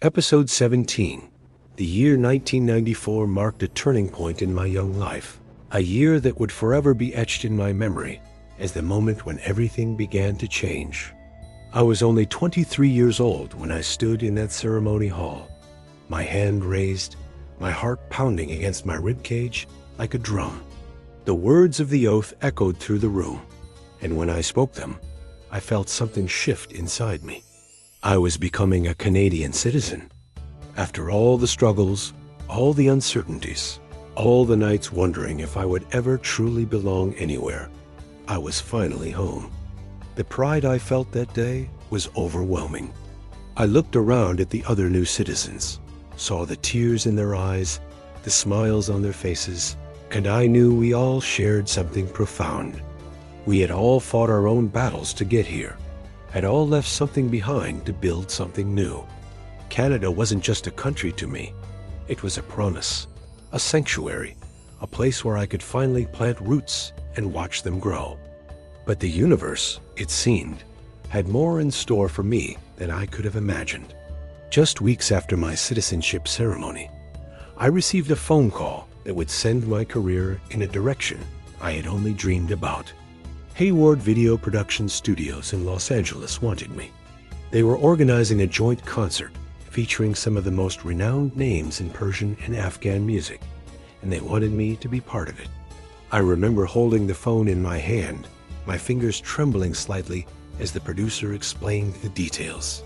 Episode 17. The year 1994 marked a turning point in my young life, a year that would forever be etched in my memory as the moment when everything began to change. I was only 23 years old when I stood in that ceremony hall, my hand raised, my heart pounding against my ribcage like a drum. The words of the oath echoed through the room, and when I spoke them, I felt something shift inside me. I was becoming a Canadian citizen. After all the struggles, all the uncertainties, all the nights wondering if I would ever truly belong anywhere, I was finally home. The pride I felt that day was overwhelming. I looked around at the other new citizens, saw the tears in their eyes, the smiles on their faces, and I knew we all shared something profound. We had all fought our own battles to get here, had all left something behind to build something new. Canada wasn't just a country to me. It was a promise, a sanctuary, a place where I could finally plant roots and watch them grow. But the universe, it seemed, had more in store for me than I could have imagined. Just weeks after my citizenship ceremony, I received a phone call that would send my career in a direction I had only dreamed about. Hayward Video Production Studios in Los Angeles wanted me. They were organizing a joint concert featuring some of the most renowned names in Persian and Afghan music, and they wanted me to be part of it. I remember holding the phone in my hand, my fingers trembling slightly as the producer explained the details.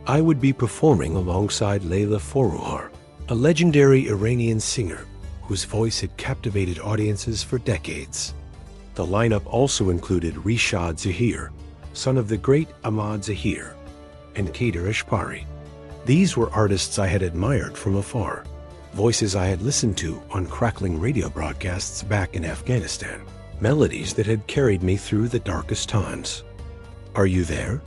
I would be performing alongside Layla Forouhar, a legendary Iranian singer whose voice had captivated audiences for decades. The lineup also included Rishad Zahir, son of the great Ahmad Zahir, and Kader Ashpari. These were artists I had admired from afar, voices I had listened to on crackling radio broadcasts back in Afghanistan, melodies that had carried me through the darkest times. "Are you there?"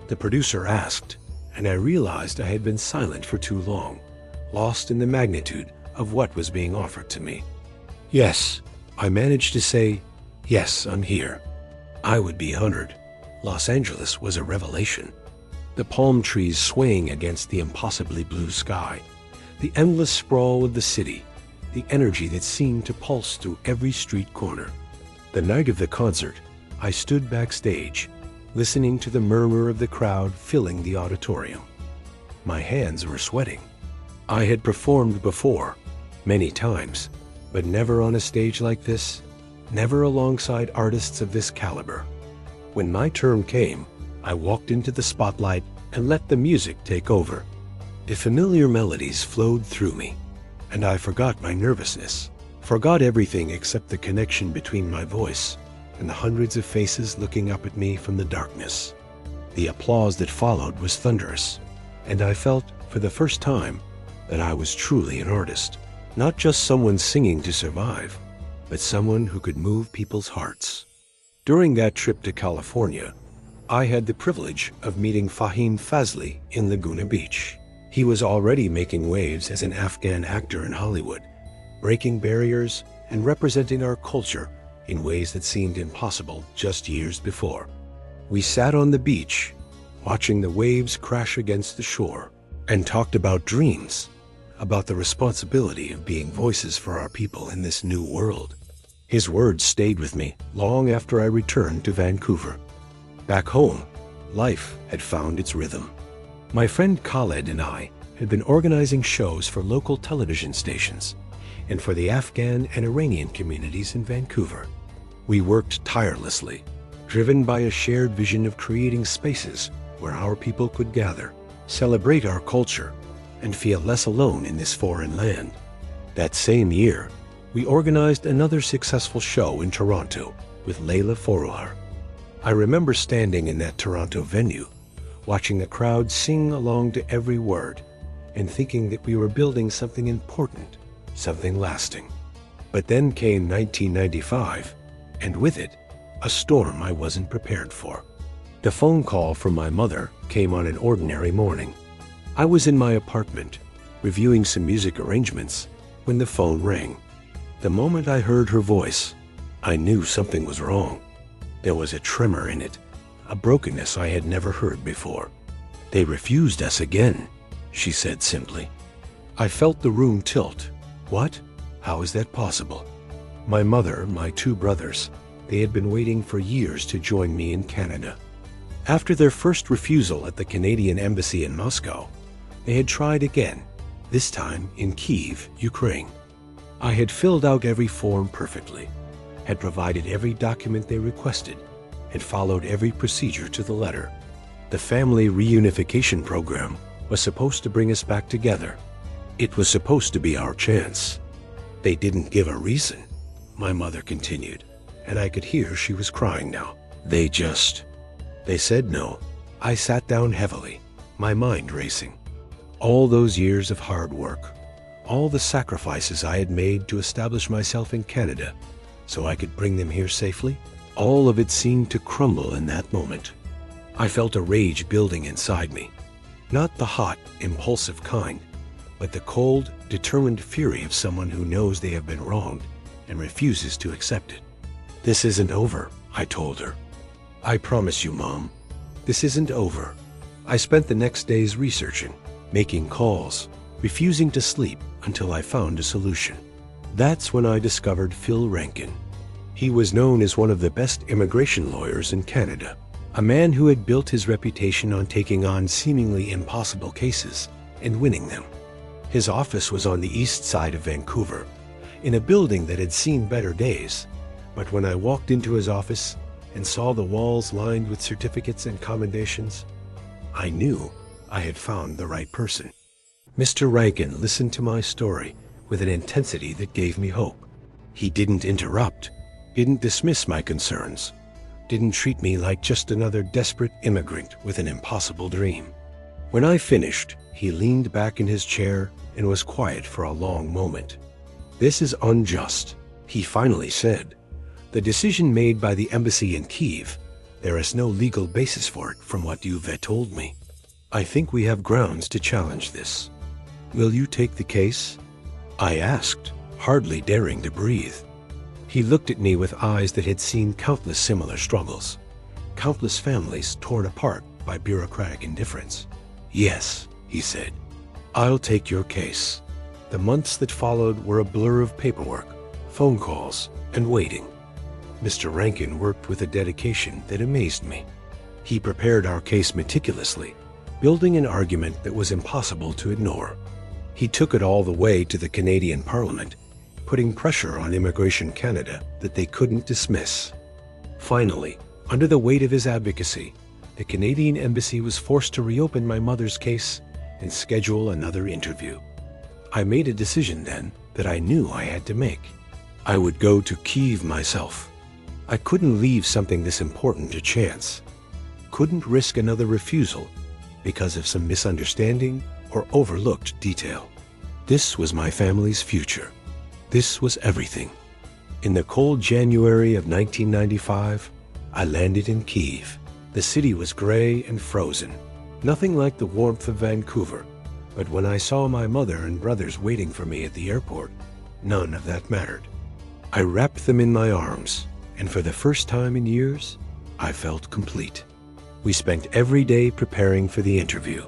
the producer asked, and I realized I had been silent for too long, lost in the magnitude of what was being offered to me. "Yes," I managed to say. "Yes, I'm here." I would be honored. Los Angeles was a revelation. The palm trees swaying against the impossibly blue sky, the endless sprawl of the city, the energy that seemed to pulse through every street corner. The night of the concert, I stood backstage, listening to the murmur of the crowd filling the auditorium. My hands were sweating. I had performed before, many times, but never on a stage like this, never alongside artists of this caliber. When my turn came, I walked into the spotlight and let the music take over. The familiar melodies flowed through me, and I forgot my nervousness, forgot everything except the connection between my voice and the hundreds of faces looking up at me from the darkness. The applause that followed was thunderous, and I felt, for the first time, that I was truly an artist, not just someone singing to survive, but someone who could move people's hearts. During that trip to California, I had the privilege of meeting Fahim Fazli in Laguna Beach. He was already making waves as an Afghan actor in Hollywood, breaking barriers and representing our culture in ways that seemed impossible just years before. We sat on the beach, watching the waves crash against the shore, and talked about dreams, about the responsibility of being voices for our people in this new world. His words stayed with me long after I returned to Vancouver. Back home, life had found its rhythm. My friend Khaled and I had been organizing shows for local television stations and for the Afghan and Iranian communities in Vancouver. We worked tirelessly, driven by a shared vision of creating spaces where our people could gather, celebrate our culture, and feel less alone in this foreign land. That same year, we organized another successful show in Toronto with Layla Forouhar. I remember standing in that Toronto venue, watching the crowd sing along to every word, and thinking that we were building something important, something lasting. But then came 1995, and with it, a storm I wasn't prepared for. The phone call from my mother came on an ordinary morning. I was in my apartment, reviewing some music arrangements, when the phone rang. The moment I heard her voice, I knew something was wrong. There was a tremor in it, a brokenness I had never heard before. "They refused us again," she said simply. I felt the room tilt. What? How is that possible? My mother, my two brothers, they had been waiting for years to join me in Canada. After their first refusal at the Canadian embassy in Moscow, they had tried again, this time in Kyiv, Ukraine. I had filled out every form perfectly, had provided every document they requested, and followed every procedure to the letter. The family reunification program was supposed to bring us back together. It was supposed to be our chance. They didn't give a reason, my mother continued, and I could hear she was crying now. They said no. I sat down heavily, my mind racing. All those years of hard work, all the sacrifices I had made to establish myself in Canada so I could bring them here safely, all of it seemed to crumble in that moment. I felt a rage building inside me, not the hot, impulsive kind, but the cold, determined fury of someone who knows they have been wronged and refuses to accept it. This isn't over, I told her. I promise you, Mom, this isn't over. I spent the next days researching, making calls, refusing to sleep until I found a solution. That's when I discovered Phil Rankin. He was known as one of the best immigration lawyers in Canada, a man who had built his reputation on taking on seemingly impossible cases and winning them. His office was on the east side of Vancouver, in a building that had seen better days. But when I walked into his office and saw the walls lined with certificates and commendations, I knew I had found the right person. Mr. Rankin listened to my story with an intensity that gave me hope. He didn't interrupt, didn't dismiss my concerns, didn't treat me like just another desperate immigrant with an impossible dream. When I finished, he leaned back in his chair and was quiet for a long moment. This is unjust, he finally said. The decision made by the embassy in Kyiv, there is no legal basis for it from what you've told me. I think we have grounds to challenge this. Will you take the case? I asked, hardly daring to breathe. He looked at me with eyes that had seen countless similar struggles, countless families torn apart by bureaucratic indifference. Yes, he said, I'll take your case. The months that followed were a blur of paperwork, phone calls, and waiting. Mr. Rankin worked with a dedication that amazed me. He prepared our case meticulously, building an argument that was impossible to ignore. He took it all the way to the Canadian Parliament, putting pressure on Immigration Canada that they couldn't dismiss. Finally, under the weight of his advocacy, the Canadian Embassy was forced to reopen my mother's case and schedule another interview. I made a decision then that I knew I had to make. I would go to Kyiv myself. I couldn't leave something this important to chance. Couldn't risk another refusal because of some misunderstanding or overlooked detail. This was my family's future. This was everything. In the cold January of 1995, I landed in Kyiv. The city was gray and frozen, nothing like the warmth of Vancouver. But when I saw my mother and brothers waiting for me at the airport, none of that mattered. I wrapped them in my arms, and for the first time in years, I felt complete. We spent every day preparing for the interview.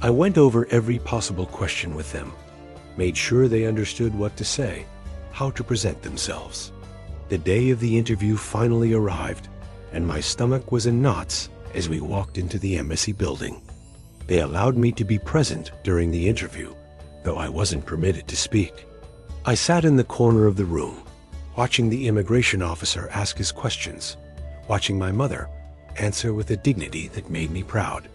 I went over every possible question with them, made sure they understood what to say, how to present themselves. The day of the interview finally arrived, and my stomach was in knots as we walked into the embassy building. They allowed me to be present during the interview, though I wasn't permitted to speak. I sat in the corner of the room, watching the immigration officer ask his questions, watching my mother answer with a dignity that made me proud.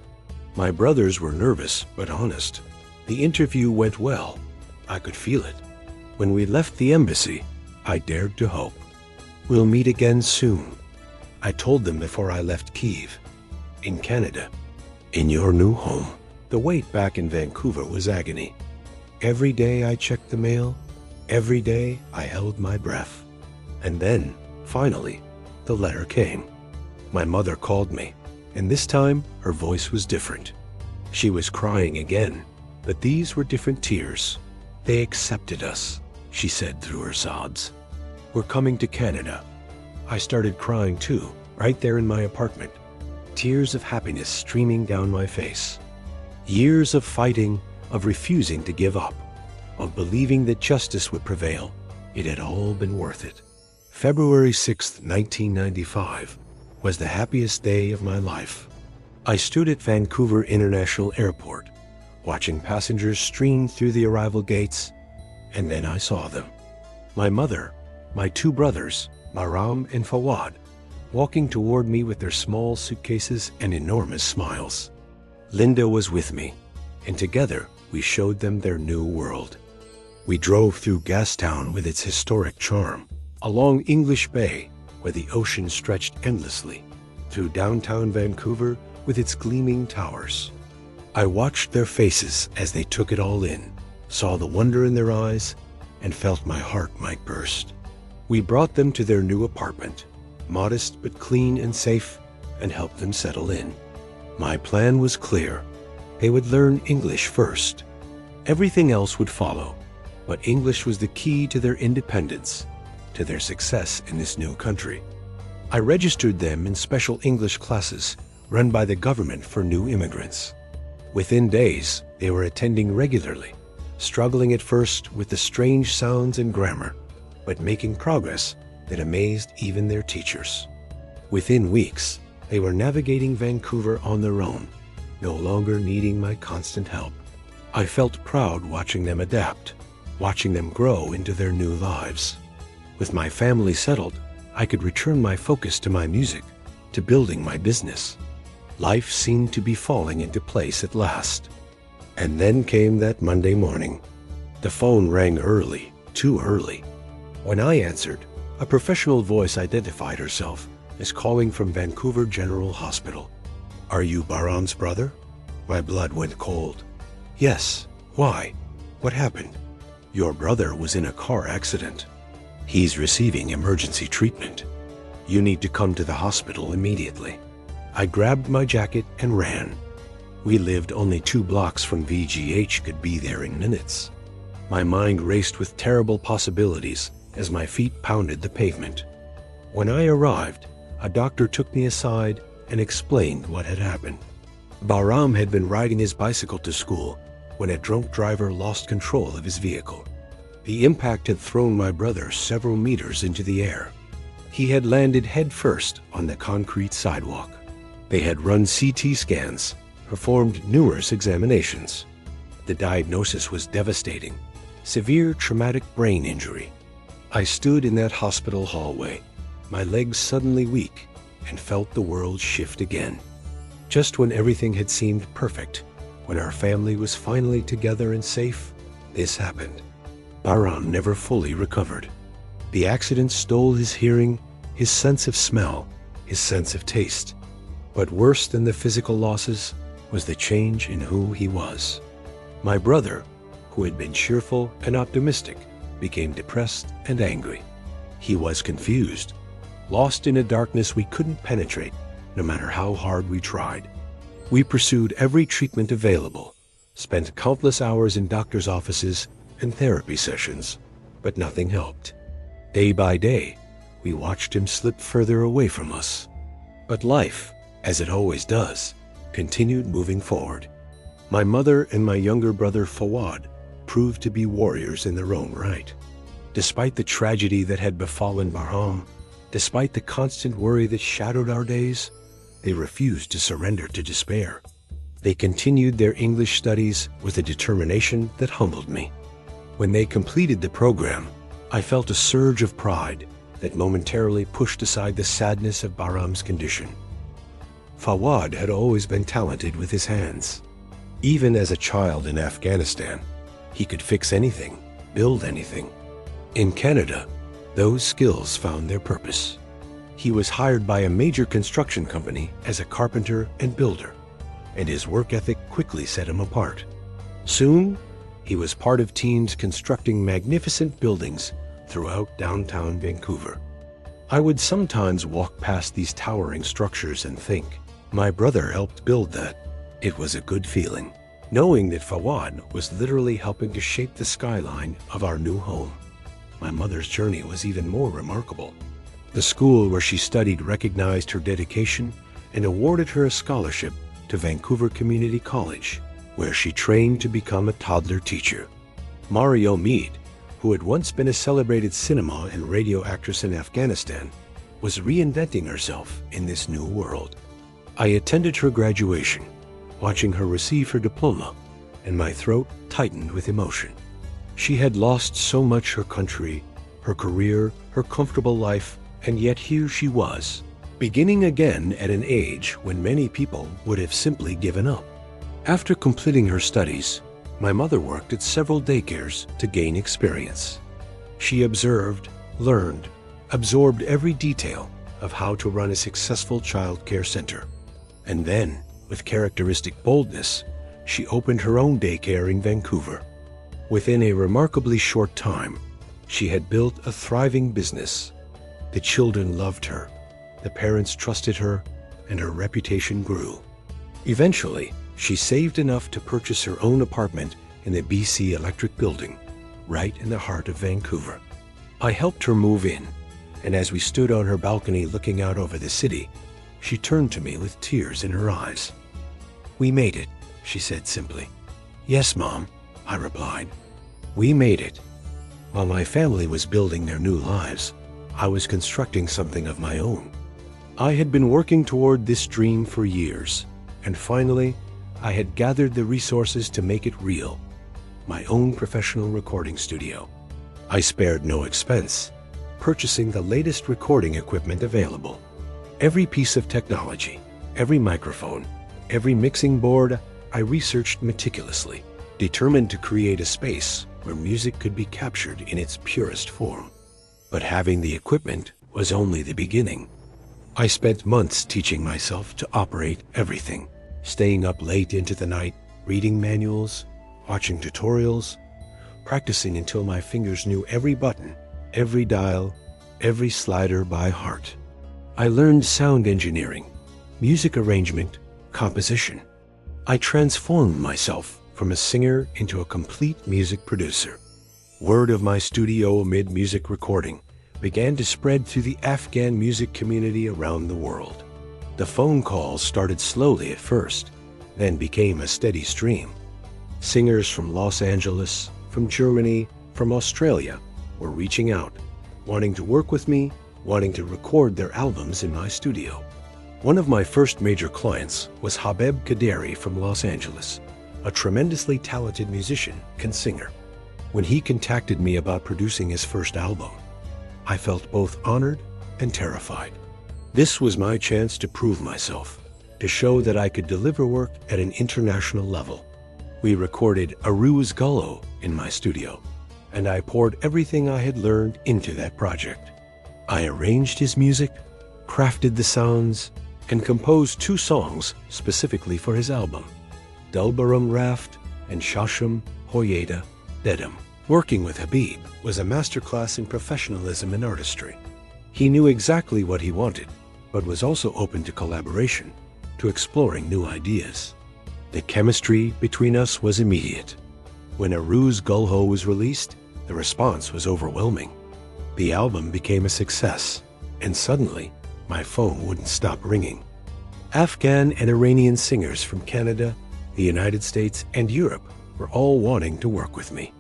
My brothers were nervous but honest. The interview went well. I could feel it. When we left the embassy, I dared to hope. We'll meet again soon, I told them before I left Kyiv. In Canada, in your new home. The wait back in Vancouver was agony. Every day I checked the mail. Every day I held my breath. And then, finally, the letter came. My mother called me, and this time her voice was different. She was crying again, but these were different tears. They accepted us, she said through her sobs. We're coming to Canada. I started crying too, right there in my apartment, tears of happiness streaming down my face. Years of fighting, of refusing to give up, of believing that justice would prevail. It had all been worth it. February 6, 1995, was the happiest day of my life. I stood at Vancouver International Airport, watching passengers stream through the arrival gates, and then I saw them. My mother, my two brothers, Bahram and Fawad, walking toward me with their small suitcases and enormous smiles. Linda was with me, and together we showed them their new world. We drove through Gastown with its historic charm, along English Bay, where the ocean stretched endlessly, through downtown Vancouver with its gleaming towers. I watched their faces as they took it all in, saw the wonder in their eyes, and felt my heart might burst. We brought them to their new apartment, modest but clean and safe, and helped them settle in. My plan was clear. They would learn English first. Everything else would follow, but English was the key to their independence, to their success in this new country. I registered them in special English classes run by the government for new immigrants. Within days, they were attending regularly, struggling at first with the strange sounds and grammar, but making progress that amazed even their teachers. Within weeks, they were navigating Vancouver on their own, no longer needing my constant help. I felt proud watching them adapt, watching them grow into their new lives. With my family settled, I could return my focus to my music, to building my business. Life seemed to be falling into place at last. And then came that Monday morning. The phone rang early, too early. When I answered, a professional voice identified herself as calling from Vancouver General Hospital. "Are you Bahram's brother?" My blood went cold. "Yes. Why? What happened?" "Your brother was in a car accident. He's receiving emergency treatment. You need to come to the hospital immediately." I grabbed my jacket and ran. We lived only 2 blocks from VGH, could be there in minutes. My mind raced with terrible possibilities as my feet pounded the pavement. When I arrived, a doctor took me aside and explained what had happened. Bahram had been riding his bicycle to school when a drunk driver lost control of his vehicle. The impact had thrown my brother several meters into the air. He had landed headfirst on the concrete sidewalk. They had run CT scans, performed numerous examinations. The diagnosis was devastating: severe traumatic brain injury. I stood in that hospital hallway, my legs suddenly weak, and felt the world shift again. Just when everything had seemed perfect, when our family was finally together and safe, this happened. Bahram never fully recovered. The accident stole his hearing, his sense of smell, his sense of taste. But worse than the physical losses was the change in who he was. My brother, who had been cheerful and optimistic, became depressed and angry. He was confused, lost in a darkness we couldn't penetrate, no matter how hard we tried. We pursued every treatment available, spent countless hours in doctors' offices and therapy sessions, but nothing helped. Day by day, we watched him slip further away from us. But life, as it always does, continued moving forward. My mother and my younger brother Fawad proved to be warriors in their own right. Despite the tragedy that had befallen Bahram, despite the constant worry that shadowed our days, they refused to surrender to despair. They continued their English studies with a determination that humbled me. When they completed the program, I felt a surge of pride that momentarily pushed aside the sadness of Bahram's condition. Fawad had always been talented with his hands. Even as a child in Afghanistan, he could fix anything, build anything. In Canada, those skills found their purpose. He was hired by a major construction company as a carpenter and builder, and his work ethic quickly set him apart. Soon, he was part of teams constructing magnificent buildings throughout downtown Vancouver. I would sometimes walk past these towering structures and think, my brother helped build that. It was a good feeling, knowing that Fawad was literally helping to shape the skyline of our new home. My mother's journey was even more remarkable. The school where she studied recognized her dedication and awarded her a scholarship to Vancouver Community College. where she trained to become a toddler teacher. Mario Mead, who had once been a celebrated cinema and radio actress in Afghanistan, was reinventing herself in this new world. I attended her graduation, watching her receive her diploma, and my throat tightened with emotion. She had lost so much: her country, her career, her comfortable life, and yet here she was, beginning again at an age when many people would have simply given up. After completing her studies, my mother worked at several daycares to gain experience. She observed, learned, absorbed every detail of how to run a successful child care center. And then, with characteristic boldness, she opened her own daycare in Vancouver. Within a remarkably short time, she had built a thriving business. The children loved her, the parents trusted her, and her reputation grew. Eventually, she saved enough to purchase her own apartment in the BC Electric Building, right in the heart of Vancouver. I helped her move in, and as we stood on her balcony looking out over the city, she turned to me with tears in her eyes. "We made it," she said simply. "Yes, Mom," I replied. "We made it." While my family was building their new lives, I was constructing something of my own. I had been working toward this dream for years, and finally, I had gathered the resources to make it real. My own professional recording studio. I spared no expense, purchasing the latest recording equipment available. Every piece of technology, every microphone, every mixing board, I researched meticulously, determined to create a space where music could be captured in its purest form. But having the equipment was only the beginning. I spent months teaching myself to operate everything, staying up late into the night, reading manuals, watching tutorials, practicing until my fingers knew every button, every dial, every slider by heart. I learned sound engineering, music arrangement, composition. I transformed myself from a singer into a complete music producer. Word of my studio amid music recording began to spread through the Afghan music community around the world. The phone calls started slowly at first, then became a steady stream. Singers from Los Angeles, from Germany, from Australia were reaching out, wanting to work with me, wanting to record their albums in my studio. One of my first major clients was Habeb Kaderi from Los Angeles, a tremendously talented musician and singer. When he contacted me about producing his first album, I felt both honored and terrified. This was my chance to prove myself, to show that I could deliver work at an international level. We recorded Aruz Gullo in my studio, and I poured everything I had learned into that project. I arranged his music, crafted the sounds, and composed 2 songs specifically for his album, Dulbarum Raft and Shasham Hoyeda Dedam. Working with Habib was a masterclass in professionalism and artistry. He knew exactly what he wanted, but was also open to collaboration, to exploring new ideas. The chemistry between us was immediate. When Aruz Gullo was released, the response was overwhelming. The album became a success, and suddenly, my phone wouldn't stop ringing. Afghan and Iranian singers from Canada, the United States, and Europe were all wanting to work with me.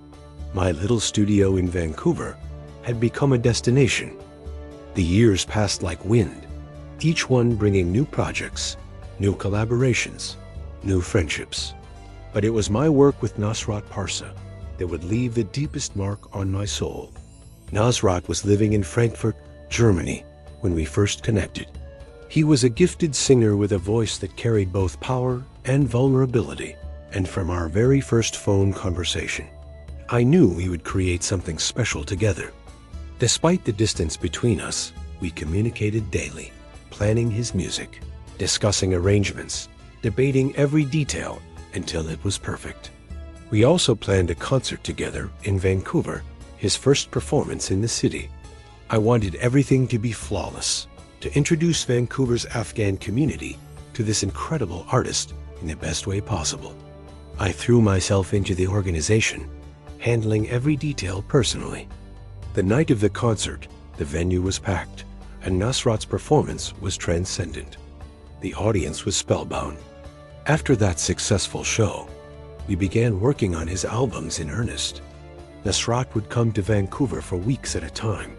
My little studio in Vancouver had become a destination. The years passed like wind, each one bringing new projects, new collaborations, new friendships. But it was my work with Nasrat Parsa that would leave the deepest mark on my soul. Nasrat was living in Frankfurt, Germany, when we first connected. He was a gifted singer with a voice that carried both power and vulnerability, and from our very first phone conversation, I knew we would create something special together. Despite the distance between us, we communicated daily, planning his music, discussing arrangements, debating every detail until it was perfect. We also planned a concert together in Vancouver, his first performance in the city. I wanted everything to be flawless, to introduce Vancouver's Afghan community to this incredible artist in the best way possible. I threw myself into the organization, handling every detail personally. The night of the concert, the venue was packed, and Nasrat's performance was transcendent. The audience was spellbound. After that successful show, We began working on his albums in earnest. Nasrat would come to Vancouver for weeks at a time,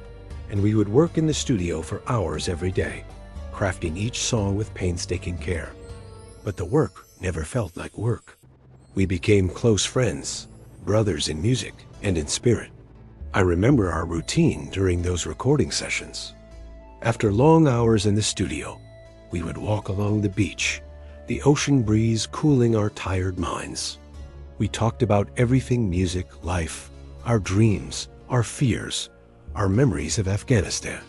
and we would work in the studio for hours every day, crafting each song with painstaking care. But the work never felt like work. We became close friends, brothers in music and in spirit. I remember our routine during those recording sessions. After long hours in the studio, we would walk along the beach, the ocean breeze cooling our tired minds. We talked about everything music, life, our dreams, our fears, our memories of Afghanistan.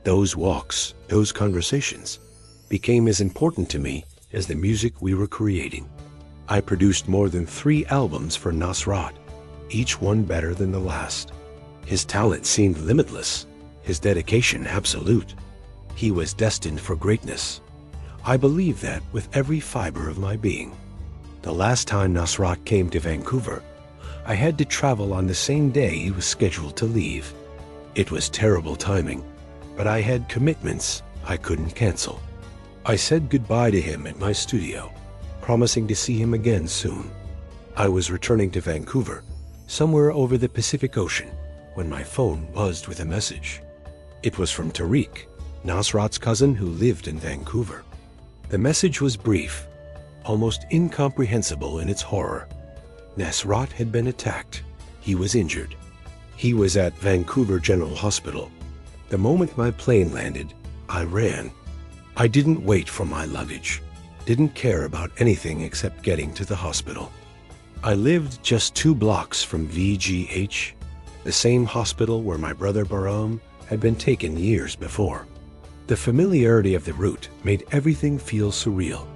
Those walks, those conversations, became as important to me as the music we were creating. I produced more than 3 albums for Nasrat, each one better than the last. His talent seemed limitless, his dedication absolute. He was destined for greatness. I believe that with every fiber of my being. The last time Nasrat came to Vancouver, I had to travel on the same day he was scheduled to leave. It was terrible timing, but I had commitments I couldn't cancel. I said goodbye to him at my studio, promising to see him again soon. I was returning to Vancouver, somewhere over the Pacific Ocean, when my phone buzzed with a message. It was from Tariq, Nasrat's cousin who lived in Vancouver. The message was brief, almost incomprehensible in its horror. Nasrat had been attacked. He was injured. He was at Vancouver General Hospital. The moment my plane landed, I ran. I didn't wait for my luggage, didn't care about anything except getting to the hospital. I lived just 2 blocks from VGH, the same hospital where my brother Bahram had been taken years before. The familiarity of the route made everything feel surreal,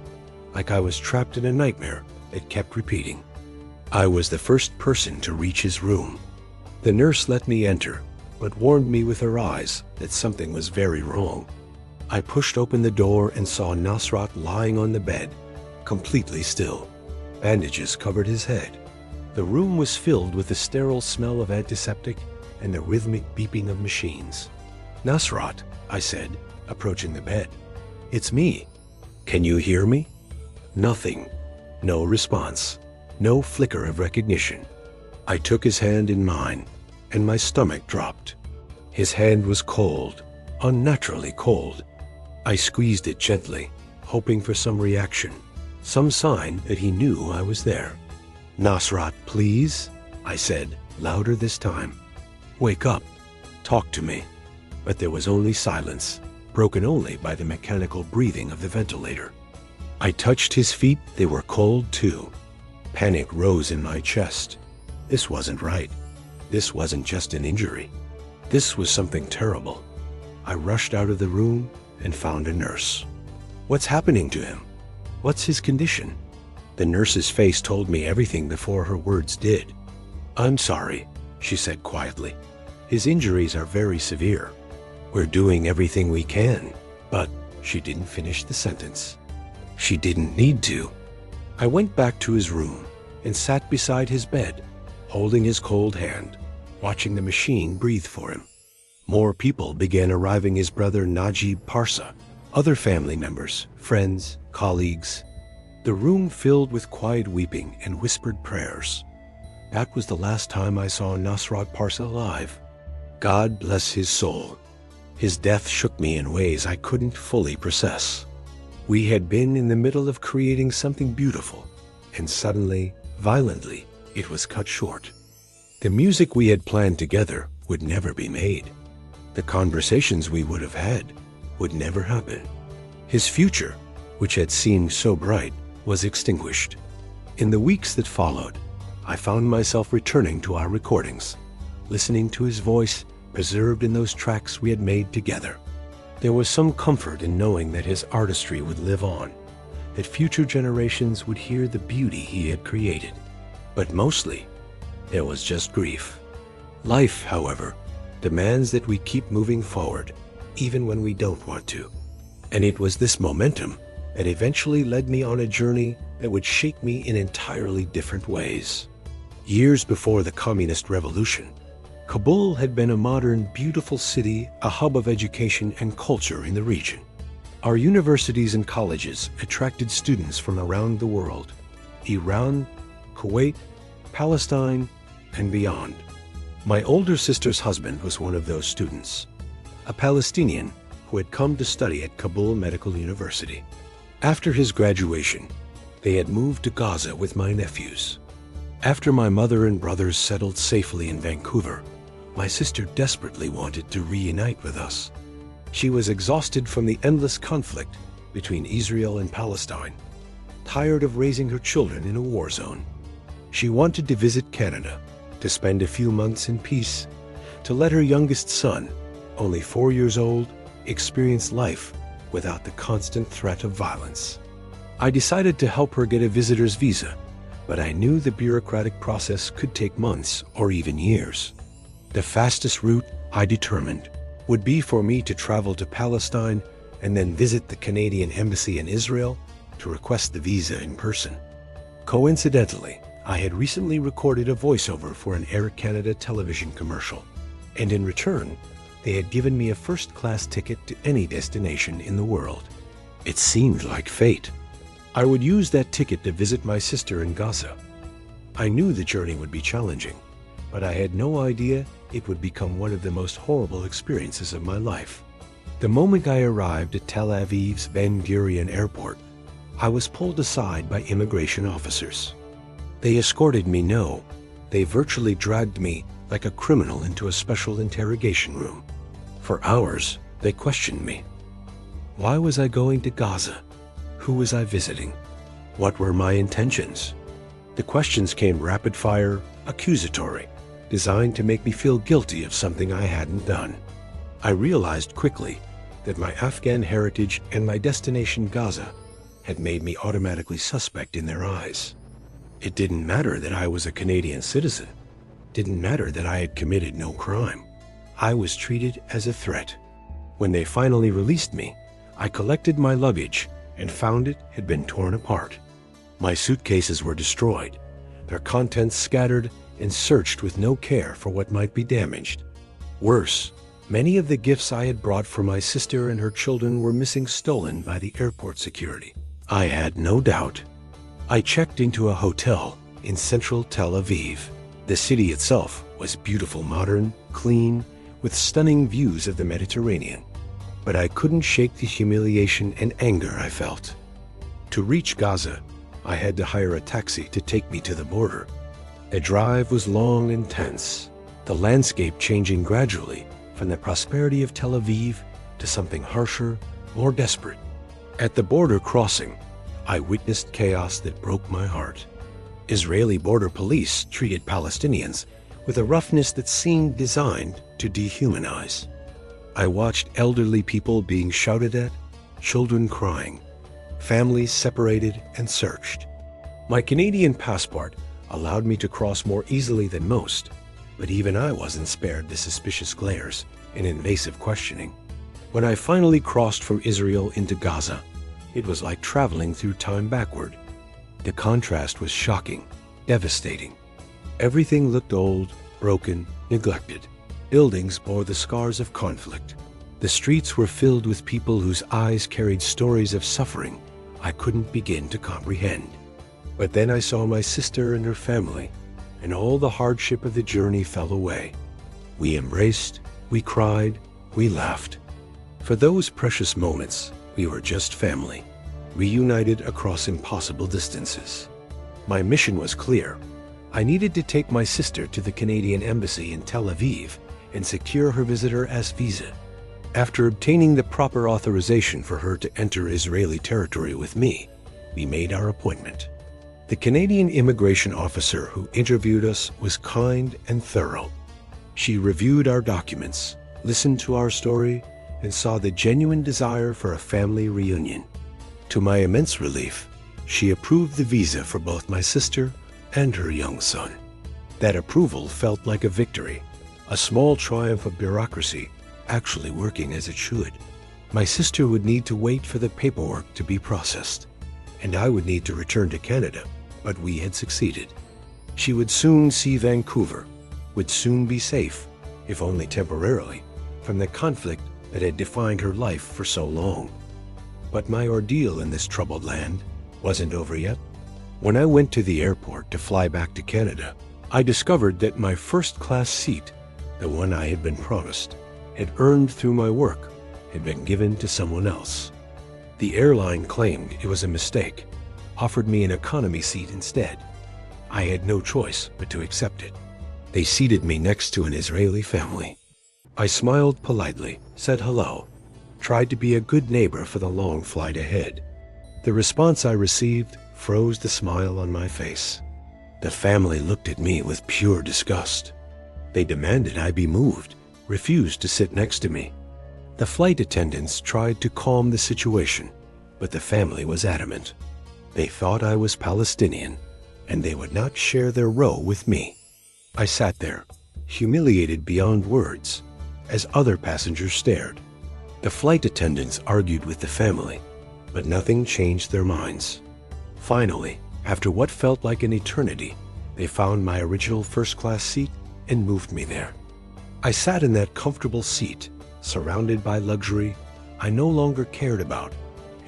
like I was trapped in a nightmare that kept repeating. I was the first person to reach his room. The nurse let me enter, but warned me with her eyes that something was very wrong. I pushed open the door and saw Nasrat lying on the bed, completely still. Bandages covered his head. The room was filled with the sterile smell of antiseptic and the rhythmic beeping of machines. "Nasrat," I said, approaching the bed. "It's me. Can you hear me?" Nothing. No response. No flicker of recognition. I took his hand in mine, and my stomach dropped. His hand was cold, unnaturally cold. I squeezed it gently, hoping for some reaction, some sign that he knew I was there. "Nasrat, please," I said, louder this time. "Wake up. Talk to me." But there was only silence, broken only by the mechanical breathing of the ventilator. I touched his feet. They were cold too. Panic rose in my chest. This wasn't right. This wasn't just an injury. This was something terrible. I rushed out of the room and found a nurse. "What's happening to him? What's his condition?" The nurse's face told me everything before her words did. "I'm sorry," she said quietly. "His injuries are very severe. We're doing everything we can." But she didn't finish the sentence. She didn't need to. I went back to his room and sat beside his bed, holding his cold hand, watching the machine breathe for him. More people began arriving: his brother Najib Parsa, other family members, friends, colleagues. The room filled with quiet weeping and whispered prayers. That was the last time I saw Nasrat Parsa alive. God bless his soul. His death shook me in ways I couldn't fully process. We had been in the middle of creating something beautiful, and suddenly, violently, it was cut short. The music we had planned together would never be made. The conversations we would have had would never happen. His future, which had seemed so bright, was extinguished. In the weeks that followed, I found myself returning to our recordings, listening to his voice preserved in those tracks we had made together. There was some comfort in knowing that his artistry would live on, that future generations would hear the beauty he had created. But mostly, there was just grief. Life, however, demands that we keep moving forward, even when we don't want to. And it was this momentum that eventually led me on a journey that would shape me in entirely different ways. Years before the Communist Revolution, Kabul had been a modern, beautiful city, a hub of education and culture in the region. Our universities and colleges attracted students from around the world: Iran, Kuwait, Palestine, and beyond. My older sister's husband was one of those students, a Palestinian who had come to study at Kabul Medical University. After his graduation, they had moved to Gaza with my nephews. After my mother and brothers settled safely in Vancouver, my sister desperately wanted to reunite with us. She was exhausted from the endless conflict between Israel and Palestine, tired of raising her children in a war zone. She wanted to visit Canada, to spend a few months in peace, to let her youngest son, only 4 years old, experience life without the constant threat of violence. I decided to help her get a visitor's visa, but I knew the bureaucratic process could take months or even years. The fastest route, I determined, would be for me to travel to Palestine and then visit the Canadian Embassy in Israel to request the visa in person. Coincidentally, I had recently recorded a voiceover for an Air Canada television commercial, and in return, they had given me a first-class ticket to any destination in the world. It seemed like fate. I would use that ticket to visit my sister in Gaza. I knew the journey would be challenging, but I had no idea it would become one of the most horrible experiences of my life. The moment I arrived at Tel Aviv's Ben Gurion Airport, I was pulled aside by immigration officers. They escorted me. No, they virtually dragged me like a criminal into a special interrogation room. For hours, they questioned me. Why was I going to Gaza? Who was I visiting? What were my intentions? The questions came rapid-fire, accusatory, designed to make me feel guilty of something I hadn't done. I realized quickly that my Afghan heritage and my destination Gaza had made me automatically suspect in their eyes. It didn't matter that I was a Canadian citizen. Didn't matter that I had committed no crime. I was treated as a threat. When they finally released me, I collected my luggage and found it had been torn apart. My suitcases were destroyed, their contents scattered and searched with no care for what might be damaged. Worse, many of the gifts I had brought for my sister and her children were missing, stolen by the airport security. I had no doubt. I checked into a hotel in central Tel Aviv. The city itself was beautiful, modern, clean, with stunning views of the Mediterranean. But I couldn't shake the humiliation and anger I felt. To reach Gaza, I had to hire a taxi to take me to the border. The drive was long and tense, the landscape changing gradually from the prosperity of Tel Aviv to something harsher, more desperate. At the border crossing, I witnessed chaos that broke my heart. Israeli border police treated Palestinians with a roughness that seemed designed to dehumanize. I watched elderly people being shouted at, children crying, families separated and searched. My Canadian passport allowed me to cross more easily than most, but even I wasn't spared the suspicious glares and invasive questioning. When I finally crossed from Israel into Gaza, it was like traveling through time backward. The contrast was shocking, devastating. Everything looked old, broken, neglected. Buildings bore the scars of conflict. The streets were filled with people whose eyes carried stories of suffering I couldn't begin to comprehend. But then I saw my sister and her family, and all the hardship of the journey fell away. We embraced, we cried, we laughed. For those precious moments, we were just family, reunited across impossible distances. My mission was clear. I needed to take my sister to the Canadian Embassy in Tel Aviv and secure her visitor as visa. After obtaining the proper authorization for her to enter Israeli territory with me, we made our appointment. The Canadian immigration officer who interviewed us was kind and thorough. She reviewed our documents, listened to our story, and saw the genuine desire for a family reunion. To my immense relief, she approved the visa for both my sister and her young son. That approval felt like a victory, a small triumph of bureaucracy actually working as it should. My sister would need to wait for the paperwork to be processed, and I would need to return to Canada, but we had succeeded. She would soon see Vancouver, would soon be safe, if only temporarily, from the conflict that had defined her life for so long. But my ordeal in this troubled land wasn't over yet. When I went to the airport to fly back to Canada, I discovered that my first-class seat, the one I had been promised, had earned through my work, had been given to someone else. The airline claimed it was a mistake, offered me an economy seat instead. I had no choice but to accept it. They seated me next to an Israeli family. I smiled politely, said hello, tried to be a good neighbor for the long flight ahead. The response I received froze the smile on my face. The family looked at me with pure disgust. They demanded I be moved, refused to sit next to me. The flight attendants tried to calm the situation, but the family was adamant. They thought I was Palestinian, and they would not share their row with me. I sat there, humiliated beyond words, as other passengers stared. The flight attendants argued with the family, but nothing changed their minds. Finally, after what felt like an eternity, they found my original first-class seat and moved me there. I sat in that comfortable seat, surrounded by luxury I no longer cared about,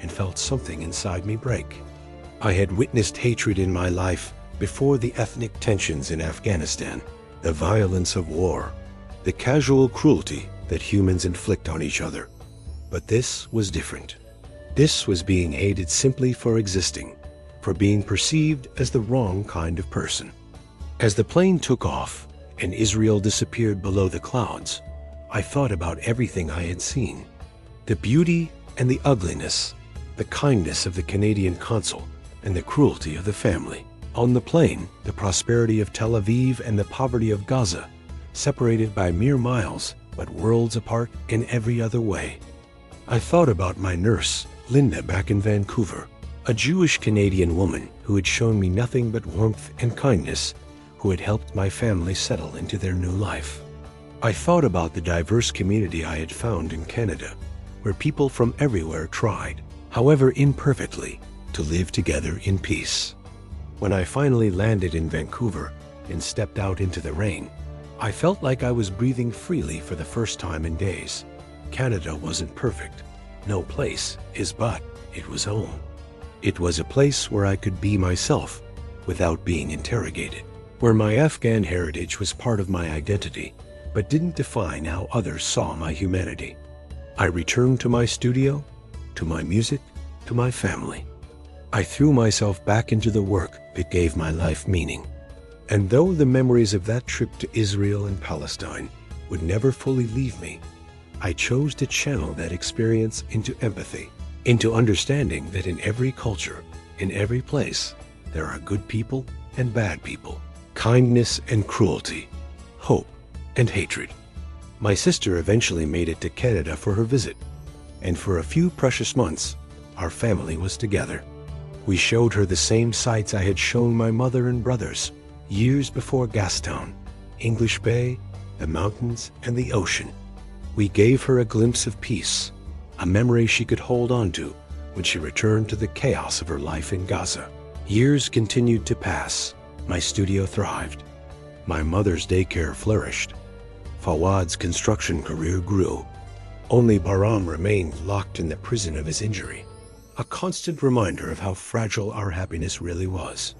and felt something inside me break. I had witnessed hatred in my life before: the ethnic tensions in Afghanistan, the violence of war, the casual cruelty that humans inflict on each other. But this was different. This was being hated simply for existing, for being perceived as the wrong kind of person. As the plane took off and Israel disappeared below the clouds, I thought about everything I had seen. The beauty and the ugliness, the kindness of the Canadian consul, and the cruelty of the family. On the plane, the prosperity of Tel Aviv and the poverty of Gaza, separated by mere miles, but worlds apart in every other way. I thought about my nurse, Linda, back in Vancouver, a Jewish Canadian woman who had shown me nothing but warmth and kindness, who had helped my family settle into their new life. I thought about the diverse community I had found in Canada, where people from everywhere tried, however imperfectly, to live together in peace. When I finally landed in Vancouver and stepped out into the rain, I felt like I was breathing freely for the first time in days. Canada wasn't perfect. No place is, but it was home. It was a place where I could be myself without being interrogated, where my Afghan heritage was part of my identity, but didn't define how others saw my humanity. I returned to my studio, to my music, to my family. I threw myself back into the work that gave my life meaning. And though the memories of that trip to Israel and Palestine would never fully leave me, I chose to channel that experience into empathy, into understanding that in every culture, in every place, there are good people and bad people, kindness and cruelty, hope and hatred. My sister eventually made it to Canada for her visit, and for a few precious months, our family was together. We showed her the same sights I had shown my mother and brothers years before: Gastown, English Bay, the mountains, and the ocean. We gave her a glimpse of peace, a memory she could hold on to when she returned to the chaos of her life in Gaza. Years continued to pass. My studio thrived. My mother's daycare flourished. Fawad's construction career grew. Only Bahram remained locked in the prison of his injury, a constant reminder of how fragile our happiness really was.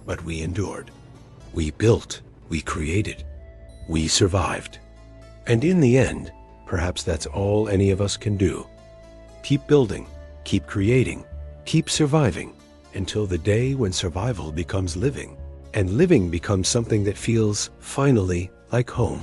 But we endured. We built, we created, we survived. And in the end, perhaps that's all any of us can do. Keep building, keep creating, keep surviving, until the day when survival becomes living, and living becomes something that feels, finally, like home.